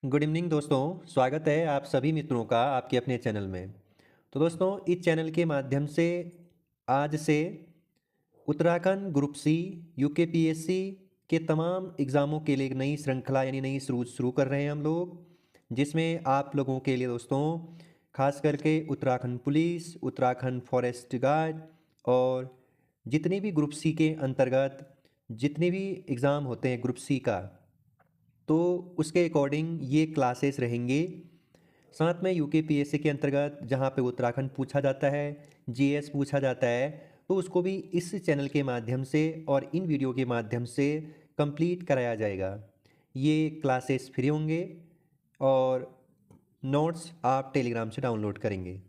Good evening दोस्तों। स्वागत है आप सभी मित्रों का आपके अपने चैनल में। तो दोस्तों, इस चैनल के माध्यम से आज से उत्तराखंड ग्रुप सी यूकेपीएससी के तमाम एग्ज़ामों के लिए एक नई श्रृंखला यानी नई शुरू कर रहे हैं हम लोग, जिसमें आप लोगों के लिए दोस्तों खास करके Uttarakhand police, Uttarakhand forest guard और जितने भी ग्रुप सी के अंतर्गत जितने भी एग्ज़ाम होते हैं ग्रुप सी का, तो उसके अकॉर्डिंग ये क्लासेस रहेंगे। साथ में यूकेपीएससी के अंतर्गत जहाँ पे उत्तराखंड पूछा जाता है, जीएस पूछा जाता है, तो उसको भी इस चैनल के माध्यम से और इन वीडियो के माध्यम से कंप्लीट कराया जाएगा। ये क्लासेस फ्री होंगे और नोट्स आप टेलीग्राम से डाउनलोड करेंगे।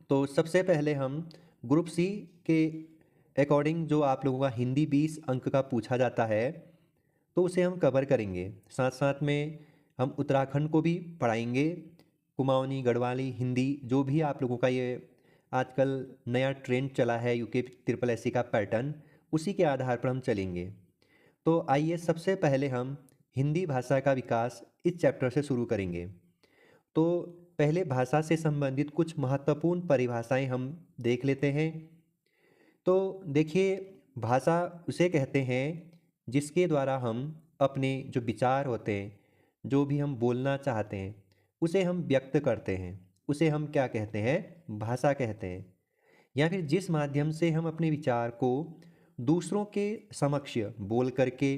तो सबसे पहले हम ग्रुप सी के अकॉर्डिंग जो आप लोगों का हिंदी 20 अंक का पूछा जाता है, तो उसे हम कवर करेंगे। साथ साथ में हम उत्तराखंड को भी पढ़ाएंगे। कुमाऊनी, गढ़वाली, हिंदी जो भी आप लोगों का ये आजकल नया ट्रेंड चला है यूके ट्रिपल एससी का पैटर्न, उसी के आधार पर हम चलेंगे। तो आइए सबसे पहले हम हिंदी भाषा का विकास इस चैप्टर से शुरू करेंगे। तो पहले भाषा से संबंधित कुछ महत्वपूर्ण परिभाषाएं हम देख लेते हैं। तो देखिए, भाषा उसे कहते हैं जिसके द्वारा हम अपने जो विचार होते हैं, जो भी हम बोलना चाहते हैं, उसे हम व्यक्त करते हैं। उसे हम क्या कहते हैं? भाषा कहते हैं। या फिर जिस माध्यम से हम अपने विचार को दूसरों के समक्ष बोल करके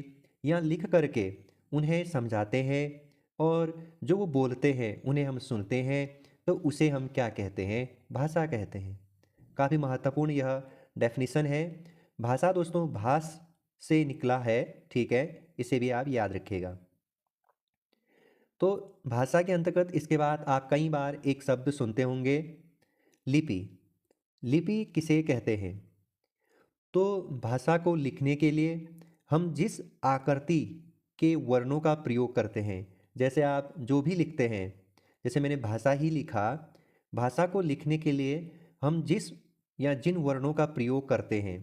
या लिख करके उन्हें समझाते हैं, और जो वो बोलते हैं उन्हें हम सुनते हैं, तो उसे हम क्या कहते हैं? भाषा कहते हैं। काफ़ी महत्वपूर्ण यह डेफिनेशन है। भाषा दोस्तों भाष से निकला है, ठीक है, इसे भी आप याद रखिएगा। तो भाषा के अंतर्गत इसके बाद आप कई बार एक शब्द सुनते होंगे, लिपि। लिपि किसे कहते हैं? तो भाषा को लिखने के लिए हम जिस आकृति के वर्णों का प्रयोग करते हैं, जैसे आप जो भी लिखते हैं, जैसे मैंने भाषा ही लिखा, भाषा को लिखने के लिए हम जिस या जिन वर्णों का प्रयोग करते हैं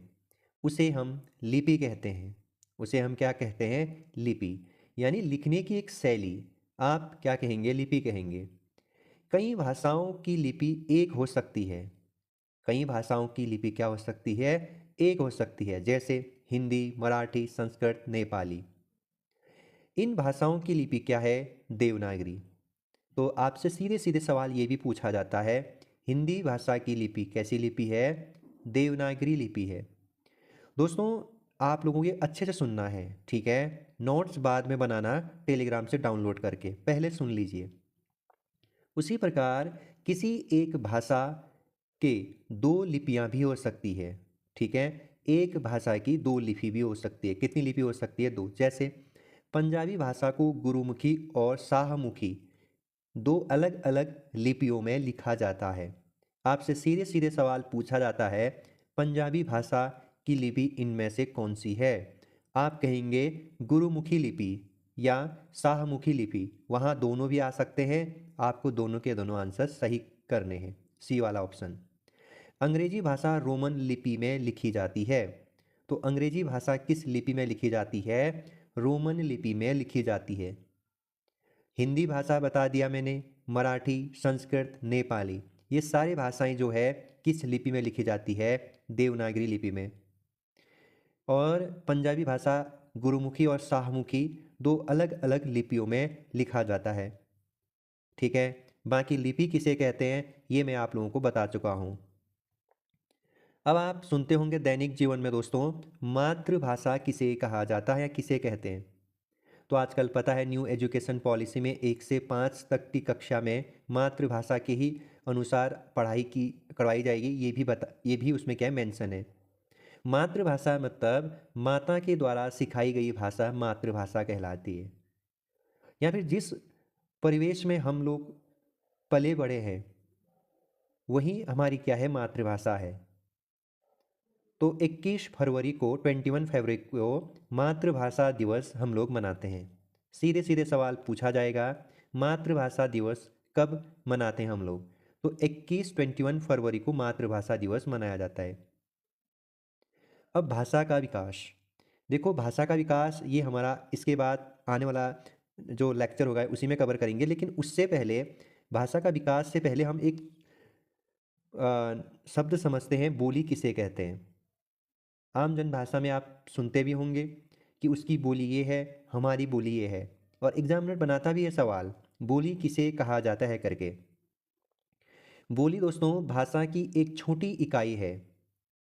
उसे हम लिपि कहते हैं। उसे हम क्या कहते हैं? लिपि। यानी लिखने की एक शैली, आप क्या कहेंगे? लिपि कहेंगे। कई भाषाओं की लिपि एक हो सकती है। कई भाषाओं की लिपि क्या हो सकती है? एक हो सकती है, जैसे हिंदी, मराठी, संस्कृत, नेपाली। इन भाषाओं की लिपि क्या है? देवनागरी। तो आपसे सीधे सीधे सवाल ये भी पूछा जाता है, हिंदी भाषा की लिपि कैसी लिपि है? देवनागरी लिपि है। दोस्तों, आप लोगों को ये अच्छे से सुनना है, ठीक है? नोट्स बाद में बनाना टेलीग्राम से डाउनलोड करके, पहले सुन लीजिए। उसी प्रकार किसी एक भाषा के दो लिपियां भी हो सकती है, ठीक है? एक भाषा की दो लिपि भी हो सकती है। कितनी लिपि हो सकती है? दो। जैसे पंजाबी भाषा को गुरुमुखी और शाहमुखी दो अलग अलग लिपियों में लिखा जाता है। आपसे सीधे सीधे सवाल पूछा जाता है, पंजाबी भाषा की लिपि इनमें से कौन सी है? आप कहेंगे गुरुमुखी लिपि या शाहमुखी लिपि। वहाँ दोनों भी आ सकते हैं, आपको दोनों के दोनों आंसर सही करने हैं। सी वाला ऑप्शन। अंग्रेजी भाषा रोमन लिपि में लिखी जाती है। तो अंग्रेजी भाषा किस लिपि में लिखी जाती है? रोमन लिपि में लिखी जाती है। हिंदी भाषा बता दिया मैंने, मराठी, संस्कृत, नेपाली, ये सारी भाषाएं जो है किस लिपि में लिखी जाती है? देवनागरी लिपि में। और पंजाबी भाषा गुरुमुखी और शाहमुखी दो अलग अलग लिपियों में लिखा जाता है, ठीक है? बाकी लिपि किसे कहते हैं ये मैं आप लोगों को बता चुका हूँ। अब आप सुनते होंगे दैनिक जीवन में दोस्तों, मातृभाषा किसे कहा जाता है या किसे कहते हैं? तो आजकल पता है न्यू एजुकेशन पॉलिसी में 1 से 5 तक की कक्षा में मातृभाषा के ही अनुसार पढ़ाई की करवाई जाएगी। ये भी उसमें क्या है? मेंशन है। मातृभाषा मतलब माता के द्वारा सिखाई गई भाषा मातृभाषा कहलाती है। या फिर जिस परिवेश में हम लोग पले बड़े हैं, वही हमारी क्या है? मातृभाषा है। तो 21 फरवरी को 21 फरवरी को मातृभाषा दिवस हम लोग मनाते हैं। सीधे सीधे सवाल पूछा जाएगा, मातृभाषा दिवस कब मनाते हैं हम लोग? तो 21 फरवरी को मातृभाषा दिवस मनाया जाता है। अब भाषा का विकास। देखो, भाषा का विकास ये हमारा इसके बाद आने वाला जो लेक्चर होगा उसी में कवर करेंगे। लेकिन उससे पहले, भाषा का विकास से पहले हम एक शब्द समझते हैं, बोली किसे कहते हैं। आम जन भाषा में आप सुनते भी होंगे कि उसकी बोली ये है, हमारी बोली ये है, और एग्जामिनर बनाता भी है सवाल, बोली किसे कहा जाता है करके। बोली दोस्तों भाषा की एक छोटी इकाई है।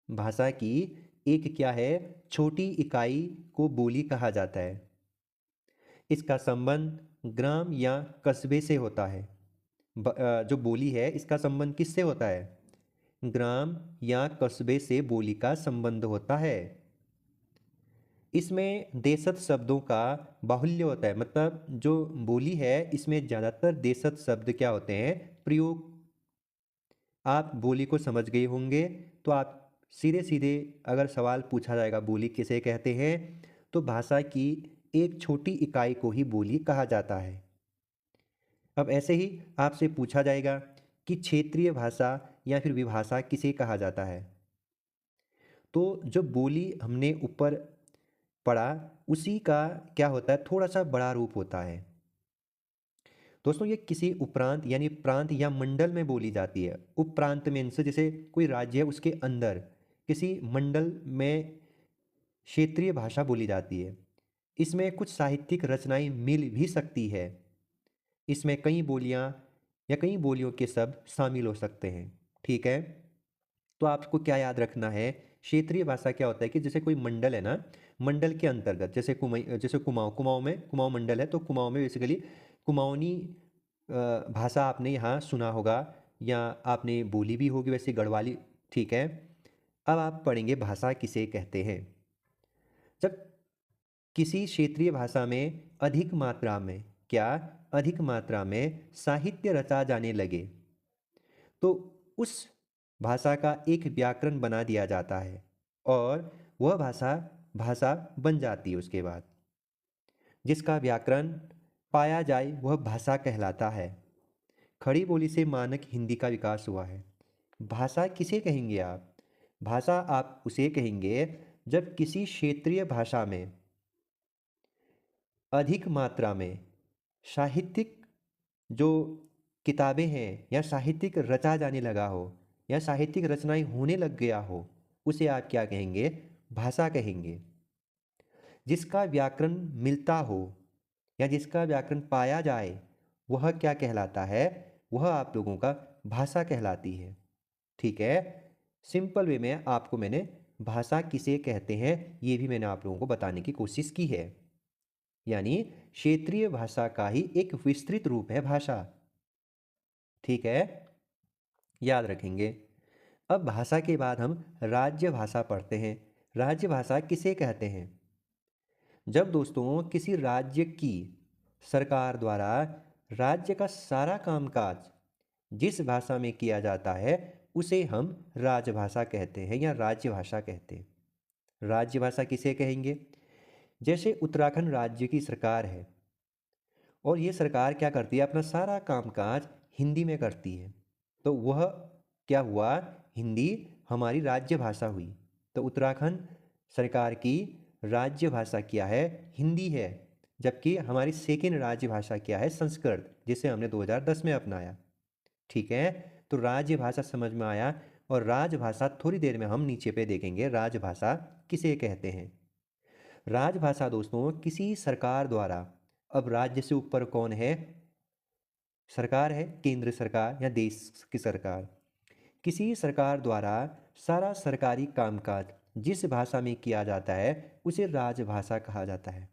भाषा की एक क्या है, छोटी इकाई को बोली कहा जाता है। इसका संबंध ग्राम या कस्बे से होता है। जो बोली है इसका संबंध किससे होता है, ग्राम या कस्बे से बोली का संबंध होता है। इसमें देशज शब्दों का बाहुल्य होता है, मतलब जो बोली है इसमें ज़्यादातर देशज शब्द क्या होते हैं, प्रयोग। आप बोली को समझ गए होंगे तो आप सीधे सीधे अगर सवाल पूछा जाएगा बोली किसे कहते हैं, तो भाषा की एक छोटी इकाई को ही बोली कहा जाता है। अब ऐसे ही आपसे पूछा जाएगा कि क्षेत्रीय भाषा या फिर विभाषा किसे कहा जाता है। तो जो बोली हमने ऊपर पढ़ा उसी का क्या होता है, थोड़ा सा बड़ा रूप होता है। दोस्तों ये किसी उपरांत यानी प्रांत या मंडल में बोली जाती है। उपप्रांत में इनसे, जैसे कोई राज्य है उसके अंदर किसी मंडल में क्षेत्रीय भाषा बोली जाती है। इसमें कुछ साहित्यिक रचनाएं मिल भी सकती है। इसमें कई बोलियां या कई बोलियों के शब्द शामिल हो सकते हैं। ठीक है, तो आपको क्या याद रखना है, क्षेत्रीय भाषा क्या होता है कि जैसे कोई मंडल है ना, मंडल के अंतर्गत जैसे कुमाऊं, कुमाऊं मंडल है, तो कुमाऊं में बेसिकली कुमाऊनी भाषा आपने यहाँ सुना होगा या आपने बोली भी होगी वैसे गढ़वाली। ठीक है, अब आप पढ़ेंगे भाषा किसे कहते हैं। जब किसी क्षेत्रीय भाषा में अधिक मात्रा में क्या, अधिक मात्रा में साहित्य रचा जाने लगे, तो उस भाषा का एक व्याकरण बना दिया जाता है और वह भाषा भाषा बन जाती है। उसके बाद जिसका व्याकरण पाया जाए वह भाषा कहलाता है। खड़ी बोली से मानक हिंदी का विकास हुआ है। भाषा किसे कहेंगे आप, भाषा आप उसे कहेंगे जब किसी क्षेत्रीय भाषा में अधिक मात्रा में साहित्यिक जो किताबें हैं या साहित्यिक रचा जाने लगा हो या साहित्यिक रचनाएं होने लग गया हो, उसे आप क्या कहेंगे, भाषा कहेंगे। जिसका व्याकरण मिलता हो या जिसका व्याकरण पाया जाए वह क्या कहलाता है, वह आप लोगों का भाषा कहलाती है। ठीक है, सिंपल वे में आपको मैंने भाषा किसे कहते हैं ये भी मैंने आप लोगों को बताने की कोशिश की है। यानी क्षेत्रीय भाषा का ही एक विस्तृत रूप है भाषा। ठीक है, याद रखेंगे। अब भाषा के बाद हम राज्य भाषा पढ़ते हैं। राज्य भाषा किसे कहते हैं, जब दोस्तों किसी राज्य की सरकार द्वारा राज्य का सारा कामकाज जिस भाषा में किया जाता है उसे हम राजभाषा कहते हैं या राज्य भाषा कहते हैं। राज्य भाषा किसे कहेंगे, जैसे उत्तराखंड राज्य की सरकार है और ये सरकार क्या करती है, अपना सारा कामकाज हिंदी में करती है, तो वह क्या हुआ, हिंदी हमारी राज्य भाषा हुई। तो उत्तराखंड सरकार की राज्य भाषा क्या है, हिंदी है। जबकि हमारी सेकेंड राज्य भाषा क्या है, संस्कृत, जिसे हमने 2010 में अपनाया। ठीक है, तो राज्य भाषा समझ में आया। और राजभाषा थोड़ी देर में हम नीचे पे देखेंगे राजभाषा किसे कहते हैं। राजभाषा दोस्तों किसी सरकार द्वारा, अब राज्य से ऊपर कौन है, सरकार है, केंद्र सरकार या देश की सरकार, किसी सरकार द्वारा सारा सरकारी कामकाज जिस भाषा में किया जाता है उसे राजभाषा कहा जाता है।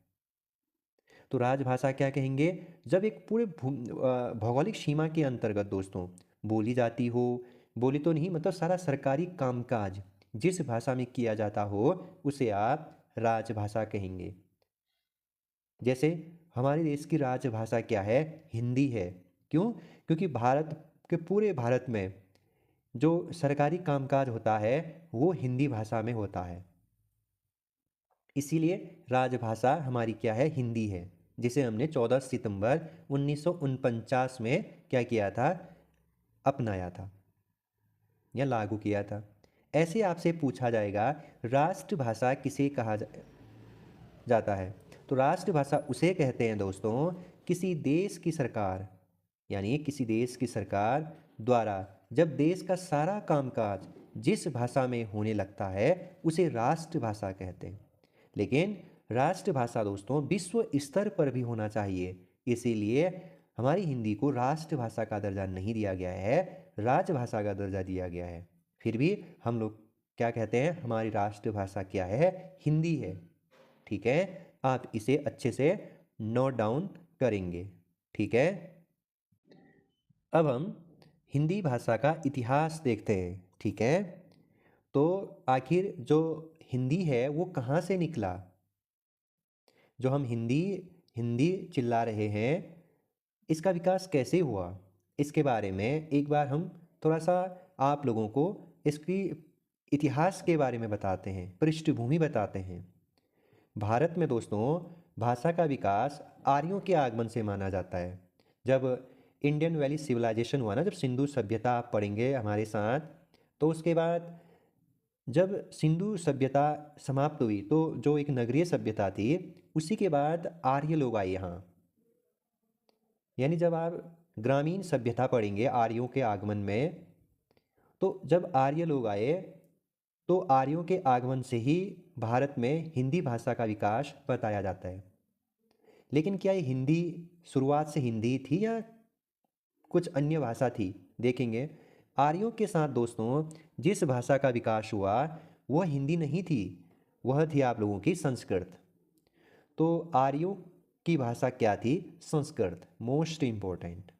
तो राजभाषा क्या कहेंगे, जब एक पूरे भौगोलिक सीमा के अंतर्गत दोस्तों बोली जाती हो, बोली तो नहीं मतलब सारा सरकारी कामकाज जिस भाषा में किया जाता हो उसे आप राजभाषा कहेंगे। जैसे हमारे देश की राजभाषा क्या है, हिंदी है। क्यों, क्योंकि भारत के पूरे भारत में जो सरकारी कामकाज होता है वो हिंदी भाषा में होता है, इसीलिए राजभाषा हमारी क्या है, हिंदी है, जिसे हमने 14 सितंबर 1949 में क्या किया था, अपनाया था या लागू किया था। ऐसे आपसे पूछा जाएगा राष्ट्रभाषा किसे कहा जाता है। तो राष्ट्रभाषा उसे कहते हैं दोस्तों, किसी देश की सरकार, यानी किसी देश की सरकार द्वारा जब देश का सारा कामकाज जिस भाषा में होने लगता है उसे राष्ट्रभाषा कहते हैं। लेकिन राष्ट्रभाषा दोस्तों विश्व स्तर पर भी होना चाहिए, इसीलिए हमारी हिंदी को राष्ट्रभाषा का दर्जा नहीं दिया गया है, राजभाषा का दर्जा दिया गया है। फिर भी हम लोग क्या कहते हैं, हमारी राष्ट्रभाषा क्या है, हिंदी है। ठीक है, आप इसे अच्छे से नोट डाउन करेंगे। ठीक है, अब हम हिंदी भाषा का इतिहास देखते हैं। ठीक है, तो आखिर जो हिंदी है वो कहाँ से निकला। जो हम हिंदी हिंदी चिल्ला रहे हैं, इसका विकास कैसे हुआ, इसके बारे में एक बार हम थोड़ा सा आप लोगों को इसकी इतिहास के बारे में बताते हैं, पृष्ठभूमि बताते हैं। भारत में दोस्तों भाषा का विकास आर्यों के आगमन से माना जाता है। जब इंडियन वैली सिविलाइजेशन हुआ ना, जब सिंधु सभ्यता आप पढ़ेंगे हमारे साथ, तो उसके बाद जब सिंधु सभ्यता समाप्त हुई तो जो एक नगरीय सभ्यता थी, उसी के बाद आर्य लोग आए यहाँ। यानी जब आप ग्रामीण सभ्यता पढ़ेंगे आर्यों के आगमन में, तो जब आर्य लोग आए तो आर्यों के आगमन से ही भारत में हिंदी भाषा का विकास बताया जाता है। लेकिन क्या ये हिंदी शुरुआत से हिंदी थी या कुछ अन्य भाषा थी, देखेंगे। आर्यों के साथ दोस्तों जिस भाषा का विकास हुआ वह हिंदी नहीं थी, वह थी आप लोगों की संस्कृत। तो आर्यों की भाषा क्या थी, संस्कृत, मोस्ट इम्पोर्टेंट।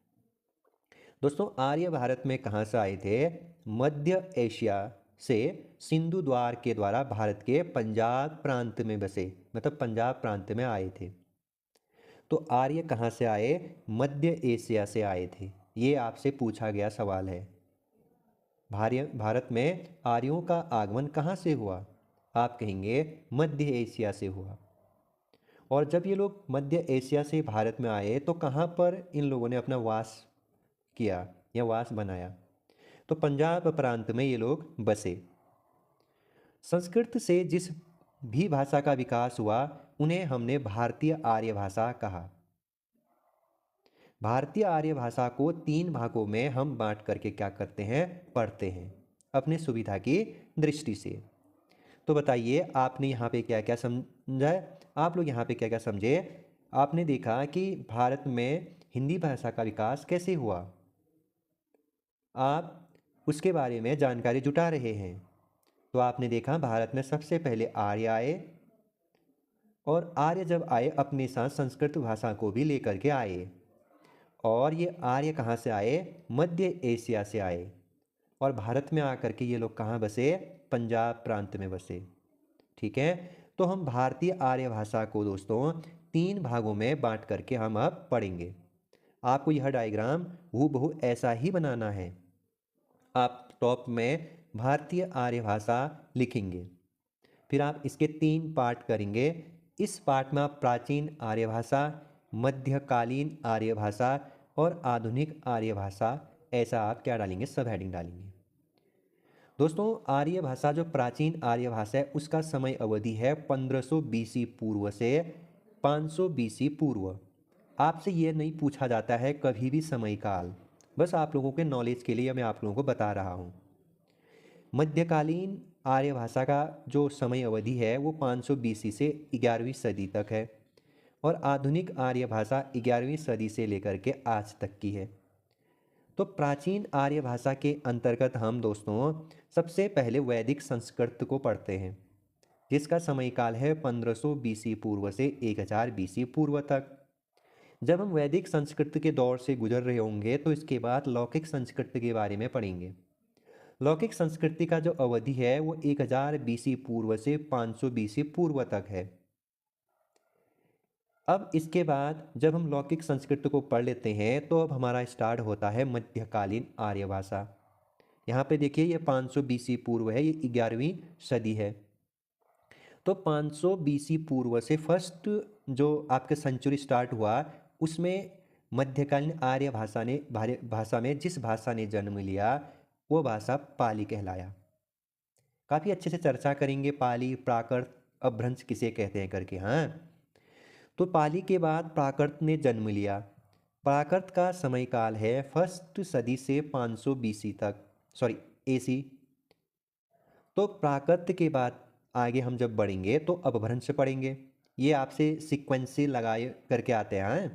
दोस्तों आर्य भारत में कहाँ से आए थे, मध्य एशिया से सिंधु द्वार के द्वारा भारत के पंजाब प्रांत में बसे, मतलब पंजाब प्रांत में आए थे। तो आर्य कहाँ से आए, मध्य एशिया से आए थे, ये आपसे पूछा गया सवाल है। भारत में आर्यों का आगमन कहाँ से हुआ, आप कहेंगे मध्य एशिया से हुआ। और जब ये लोग मध्य एशिया से भारत में आए तो कहाँ पर इन लोगों ने अपना वास किया या वास बनाया, तो पंजाब प्रांत में ये लोग बसे। संस्कृत से जिस भी भाषा का विकास हुआ उन्हें हमने भारतीय आर्य भाषा कहा। भारतीय आर्य भाषा को 3 भागों में हम बांट करके क्या करते हैं, पढ़ते हैं अपने सुविधा की दृष्टि से। तो बताइए आपने यहाँ पे क्या क्या समझा है, आप लोग यहाँ पे क्या क्या समझे। आपने देखा कि भारत में हिंदी भाषा का विकास कैसे हुआ, आप उसके बारे में जानकारी जुटा रहे हैं। तो आपने देखा भारत में सबसे पहले आर्य आए, और आर्य जब आए अपने साथ संस्कृत भाषा को भी लेकर के आए। और ये आर्य कहाँ से आए, मध्य एशिया से आए। और भारत में आकर के ये लोग कहाँ बसे, पंजाब प्रांत में बसे। ठीक है, तो हम भारतीय आर्य भाषा को दोस्तों 3 भागों में बांट करके हम अब पढ़ेंगे। आपको यह डायग्राम हूबहू ऐसा ही बनाना है। आप टॉप में भारतीय आर्य भाषा लिखेंगे, फिर आप इसके 3 पार्ट करेंगे। इस पार्ट में आप प्राचीन आर्य भाषा, मध्यकालीन आर्य भाषा और आधुनिक आर्य भाषा, ऐसा आप क्या डालेंगे, सब हेडिंग डालेंगे। दोस्तों आर्य भाषा जो प्राचीन आर्य भाषा है उसका समय अवधि है 1500 बीसी पूर्व से 500 बीसी पूर्व। आपसे ये नहीं पूछा जाता है कभी भी समय काल, बस आप लोगों के नॉलेज के लिए मैं आप लोगों को बता रहा हूँ। मध्यकालीन आर्य भाषा का जो समय अवधि है वो 500 बीसी से 11वीं सदी तक है, और आधुनिक आर्य भाषा 11वीं सदी से लेकर के आज तक की है। तो प्राचीन आर्य भाषा के अंतर्गत हम दोस्तों सबसे पहले वैदिक संस्कृत को पढ़ते हैं, जिसका समय काल है 1500 बीसी पूर्व से 1000 बीसी पूर्व तक। जब हम वैदिक संस्कृत के दौर से गुजर रहे होंगे तो इसके बाद लौकिक संस्कृत के बारे में पढ़ेंगे। लौकिक संस्कृति का जो अवधि है वो 1000 बीसी पूर्व से 500 बीसी पूर्व तक है। अब इसके बाद जब हम लौकिक संस्कृत को पढ़ लेते हैं तो अब हमारा स्टार्ट होता है मध्यकालीन आर्य भाषा। यहाँ पे देखिए ये 500 बीसी पूर्व है, ये 11वीं सदी है। तो 500 बीसी पूर्व से फर्स्ट जो आपके सेंचुरी स्टार्ट हुआ उसमें मध्यकालीन आर्य भाषा में जिस भाषा ने जन्म लिया वो भाषा पाली कहलाया। काफ़ी अच्छे से चर्चा करेंगे पाली, प्राकृत, अपभ्रंश किसे कहते हैं करके। हाँ, तो पाली के बाद प्राकृत ने जन्म लिया। प्राकृत का समय काल है फर्स्ट सदी से 500 बीसी तक, सॉरी एसी। तो प्राकृत के बाद आगे हम जब बढ़ेंगे तो अपभ्रंश पढ़ेंगे। ये आपसे सीक्वेंस से लगाए करके आते हैं, हाँ?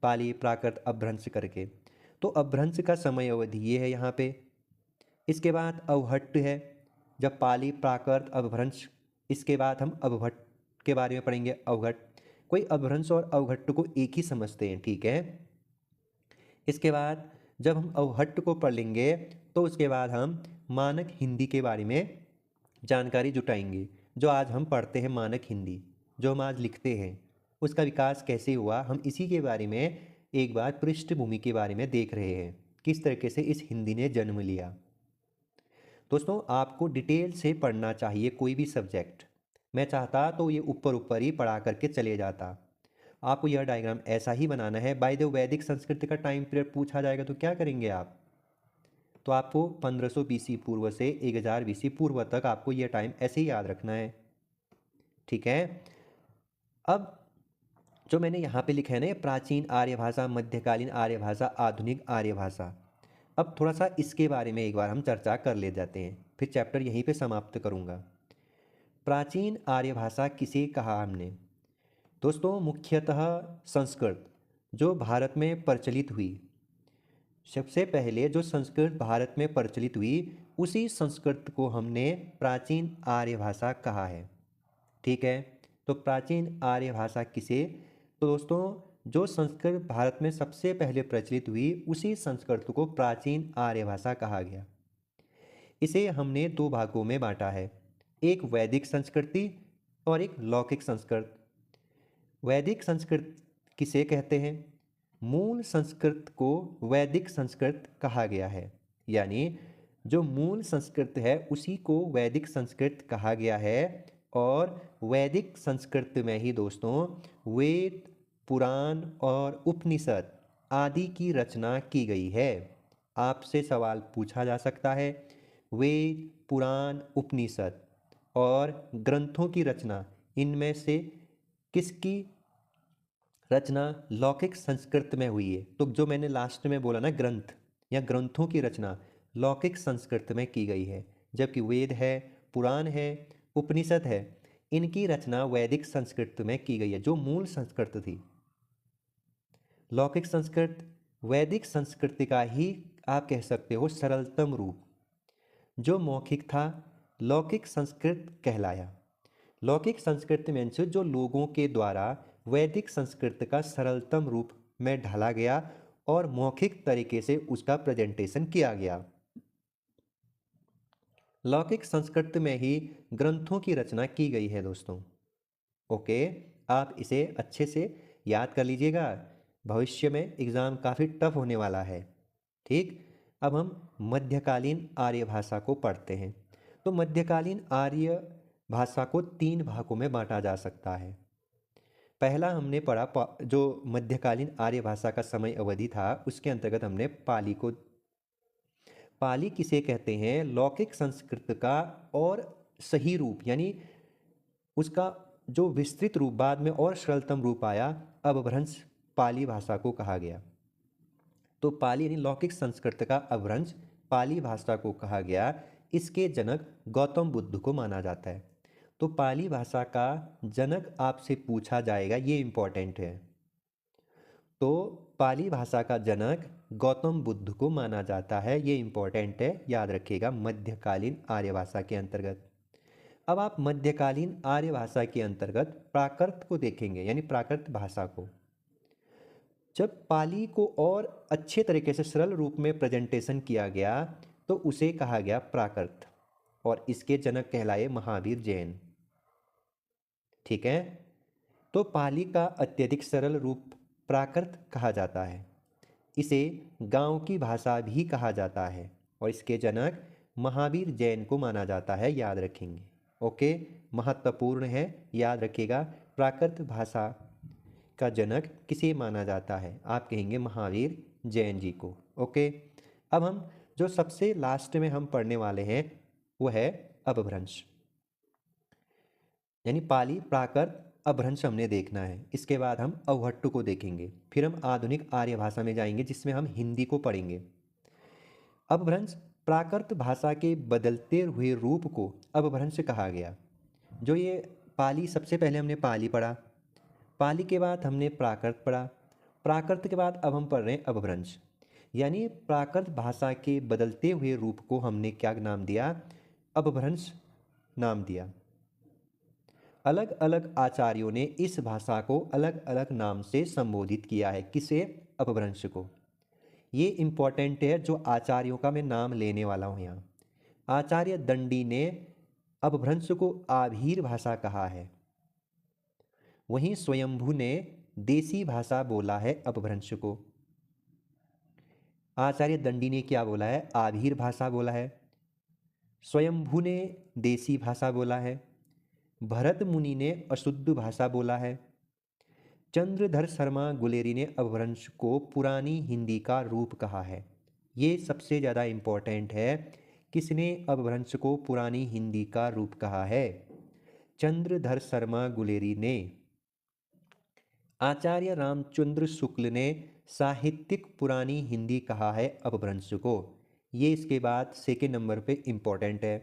पाली प्राकृत अपभ्रंश करके। तो अपभ्रंश का समय अवधि ये है यहाँ पे। इसके बाद अवहट्ट है। जब पाली प्राकृत अपभ्रंश, इसके बाद हम अवहट्ट के बारे में पढ़ेंगे। अवघट, कोई अपभ्रंश और अवघट्ट को एक ही समझते हैं, ठीक है। इसके बाद जब हम अवहट्ट को पढ़ लेंगे तो उसके बाद हम मानक हिंदी के बारे में जानकारी जुटाएंगे। जो आज हम पढ़ते हैं मानक हिंदी, जो हम आज लिखते हैं, उसका विकास कैसे हुआ, हम इसी के बारे में एक बार पृष्ठभूमि के बारे में देख रहे हैं, किस तरीके से इस हिंदी ने जन्म लिया। दोस्तों, आपको डिटेल से पढ़ना चाहिए कोई भी सब्जेक्ट। मैं चाहता तो ये ऊपर ऊपर ही पढ़ा करके चले जाता। आपको यह डायग्राम ऐसा ही बनाना है। बाय द वैदिक संस्कृति का टाइम पीरियड पूछा जाएगा तो क्या करेंगे आप? तो आपको 1500 बीसी पूर्व से 1000 बीसी पूर्व तक आपको यह टाइम ऐसे ही याद रखना है, ठीक है। अब जो मैंने यहाँ पे लिखा है ना, प्राचीन आर्य भाषा, मध्यकालीन आर्य भाषा, आधुनिक आर्य भाषा, अब थोड़ा सा इसके बारे में एक बार हम चर्चा कर ले जाते हैं, फिर चैप्टर यहीं पे समाप्त करूँगा। प्राचीन आर्य भाषा किसे कहा हमने? दोस्तों, मुख्यतः संस्कृत जो भारत में प्रचलित हुई, सबसे पहले जो संस्कृत भारत में प्रचलित हुई, उसी संस्कृत को हमने प्राचीन आर्य भाषा कहा है, ठीक है। तो प्राचीन आर्य भाषा किसे? तो दोस्तों, जो संस्कृत भारत में सबसे पहले प्रचलित हुई, उसी संस्कृत को प्राचीन आर्य भाषा कहा गया। इसे हमने दो भागों में बांटा है, एक वैदिक संस्कृति और एक लौकिक संस्कृत। वैदिक संस्कृत किसे कहते हैं? मूल संस्कृत को वैदिक संस्कृत कहा गया है, यानी जो मूल संस्कृत है उसी को वैदिक संस्कृत कहा गया है। और वैदिक संस्कृत में ही दोस्तों वेद, पुराण और उपनिषद आदि की रचना की गई है। आपसे सवाल पूछा जा सकता है, वेद, पुराण, उपनिषद और ग्रंथों की रचना, इनमें से किसकी रचना लौकिक संस्कृत में हुई है? तो जो मैंने लास्ट में बोला ना, ग्रंथ या ग्रंथों की रचना लौकिक संस्कृत में की गई है, जबकि वेद है, पुराण है, उपनिषद है, इनकी रचना वैदिक संस्कृत में की गई है, जो मूल संस्कृत थी। लौकिक संस्कृत वैदिक संस्कृति का ही आप कह सकते हो सरलतम रूप। जो मौखिक था, लौकिक संस्कृत कहलाया। लौकिक संस्कृत में जो लोगों के द्वारा वैदिक संस्कृत का सरलतम रूप में ढाला गया और मौखिक तरीके से उसका प्रेजेंटेशन किया गया। लौकिक संस्कृत में ही ग्रंथों की रचना की गई है दोस्तों। ओके, आप इसे अच्छे से याद कर लीजिएगा, भविष्य में एग्ज़ाम काफ़ी टफ होने वाला है, ठीक। अब हम मध्यकालीन आर्य भाषा को पढ़ते हैं। तो मध्यकालीन आर्य भाषा को तीन भागों में बांटा जा सकता है। पहला हमने पढ़ा जो मध्यकालीन आर्य भाषा का समय अवधि था, उसके अंतर्गत हमने पाली को। पाली किसे कहते हैं? लौकिक संस्कृत का और सही रूप, यानी उसका जो विस्तृत रूप बाद में और सरलतम रूप आया, अपभ्रंश पाली भाषा को कहा गया। तो पाली यानी लौकिक संस्कृत का अपभ्रंश पाली भाषा को कहा गया। इसके जनक गौतम बुद्ध को माना जाता है। तो पाली भाषा का जनक आपसे पूछा जाएगा, ये इंपॉर्टेंट है। तो पाली भाषा का जनक गौतम बुद्ध को माना जाता है, ये इंपॉर्टेंट है, याद रखिएगा मध्यकालीन आर्य भाषा के अंतर्गत। अब आप मध्यकालीन आर्य भाषा के अंतर्गत प्राकृत को देखेंगे, यानी प्राकृत भाषा को। जब पाली को और अच्छे तरीके से सरल रूप में प्रेजेंटेशन किया गया तो उसे कहा गया प्राकृत, और इसके जनक कहलाए महावीर जैन, ठीक है। तो पाली का अत्यधिक सरल रूप प्राकृत कहा जाता है। इसे गांव की भाषा भी कहा जाता है और इसके जनक महावीर जैन को माना जाता है, याद रखेंगे। ओके, महत्वपूर्ण है, याद रखिएगा। प्राकृत भाषा का जनक किसे माना जाता है? आप कहेंगे महावीर जैन जी को। ओके, अब हम जो सबसे लास्ट में हम पढ़ने वाले हैं वो है अपभ्रंश। यानी पाली, प्राकृत, अपभ्रंश हमने देखना है। इसके बाद हम अवहट्ट को देखेंगे, फिर हम आधुनिक आर्य भाषा में जाएंगे जिसमें हम हिंदी को पढ़ेंगे। अपभ्रंश प्राकृत भाषा के बदलते हुए रूप को अपभ्रंश कहा गया। जो ये पाली, सबसे पहले हमने पाली पढ़ा, पाली के बाद हमने प्राकृत पढ़ा, प्राकृत के बाद अब हम पढ़ रहे हैं अपभ्रंश। यानी प्राकृत भाषा के बदलते हुए रूप को हमने क्या नाम दिया? अपभ्रंश नाम दिया। अलग अलग आचार्यों ने इस भाषा को अलग अलग नाम से संबोधित किया है। किसे? अपभ्रंश को। ये इंपॉर्टेंट है, जो आचार्यों का मैं नाम लेने वाला हूँ यहाँ। आचार्य दंडी ने अपभ्रंश को आभीर भाषा कहा है, वहीं स्वयंभू ने देसी भाषा बोला है अपभ्रंश को। आचार्य दंडी ने क्या बोला है? आभीर भाषा बोला है। स्वयंभू ने देसी भाषा बोला है। भरत मुनि ने अशुद्ध भाषा बोला है। चंद्रधर शर्मा गुलेरी ने अपभ्रंश को पुरानी हिंदी का रूप कहा है। ये सबसे ज़्यादा इम्पोर्टेंट है, किसने अपभ्रंश को पुरानी हिंदी का रूप कहा है? चंद्रधर शर्मा गुलेरी ने। आचार्य रामचंद्र शुक्ल ने साहित्यिक पुरानी हिंदी कहा है अपभ्रंश को। ये इसके बाद सेकेंड नंबर पे इम्पोर्टेंट है।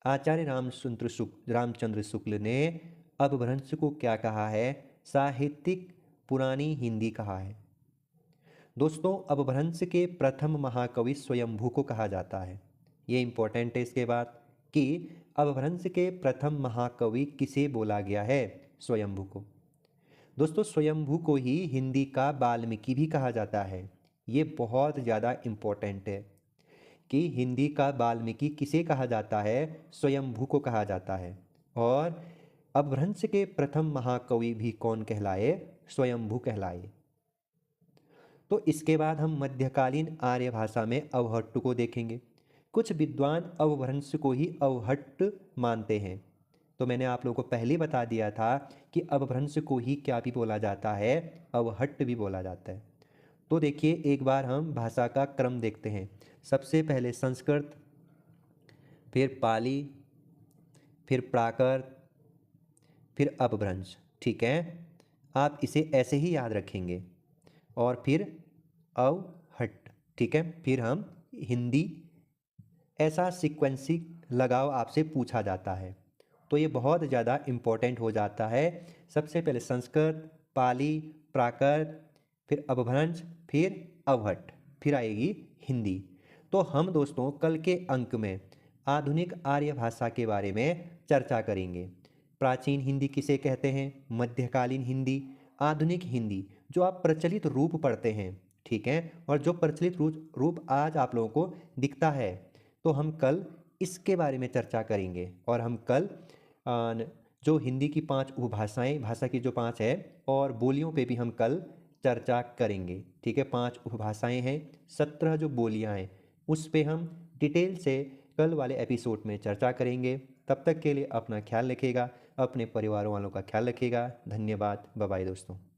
आचार्य रामचंद्र शुक्ल ने अपभ्रंश को क्या कहा है? साहित्यिक पुरानी हिंदी कहा है। दोस्तों, अपभ्रंश के प्रथम महाकवि स्वयंभू को कहा जाता है। ये इम्पोर्टेंट है इसके बाद कि अपभ्रंश के प्रथम महाकवि किसे बोला गया है? स्वयंभू को। दोस्तों, स्वयंभू को ही हिंदी का वाल्मीकि भी कहा जाता है। ये बहुत ज़्यादा इम्पोर्टेंट है कि हिंदी का वाल्मीकि किसे कहा जाता है? स्वयंभू को कहा जाता है। और अपभ्रंश के प्रथम महाकवि भी कौन कहलाए? स्वयंभू कहलाए। तो इसके बाद हम मध्यकालीन आर्य भाषा में अवहट्ट को देखेंगे। कुछ विद्वान अपभ्रंश को ही अवहट्ट मानते हैं। तो मैंने आप लोगों को पहले बता दिया था कि अपभ्रंश को ही क्या भी बोला जाता है? अवहट्ट भी बोला जाता है। तो देखिए, एक बार हम भाषा का क्रम देखते हैं। सबसे पहले संस्कृत, फिर पाली, फिर प्राकृत, फिर अपभ्रंश। ठीक है, आप इसे ऐसे ही याद रखेंगे। और फिर अवहट्ट। ठीक है, फिर हम हिंदी, ऐसा सीक्वेंसिंग लगाव आपसे पूछा जाता है। तो ये बहुत ज़्यादा इम्पोर्टेंट हो जाता है। सबसे पहले संस्कृत, पाली, प्राकृत, फिर अपभ्रंश, फिर अवहट्ट, फिर आएगी हिंदी। तो हम दोस्तों कल के अंक में आधुनिक आर्य भाषा के बारे में चर्चा करेंगे। प्राचीन हिंदी किसे कहते हैं? मध्यकालीन हिंदी, आधुनिक हिंदी, जो आप प्रचलित रूप पढ़ते हैं। ठीक है, और जो प्रचलित रूप आज आप लोगों को दिखता है, तो हम कल इसके बारे में चर्चा करेंगे। और हम कल जो हिंदी की 5 उपभाषाएं, भाषा की जो 5 है, और बोलियों पे भी हम कल चर्चा करेंगे। ठीक है, 5 उपभाषाएं हैं, 17 जो बोलियां हैं, उस पे हम डिटेल से कल वाले एपिसोड में चर्चा करेंगे। तब तक के लिए अपना ख्याल रखिएगा, अपने परिवार वालों का ख्याल रखिएगा। धन्यवाद। बाय बाय दोस्तों।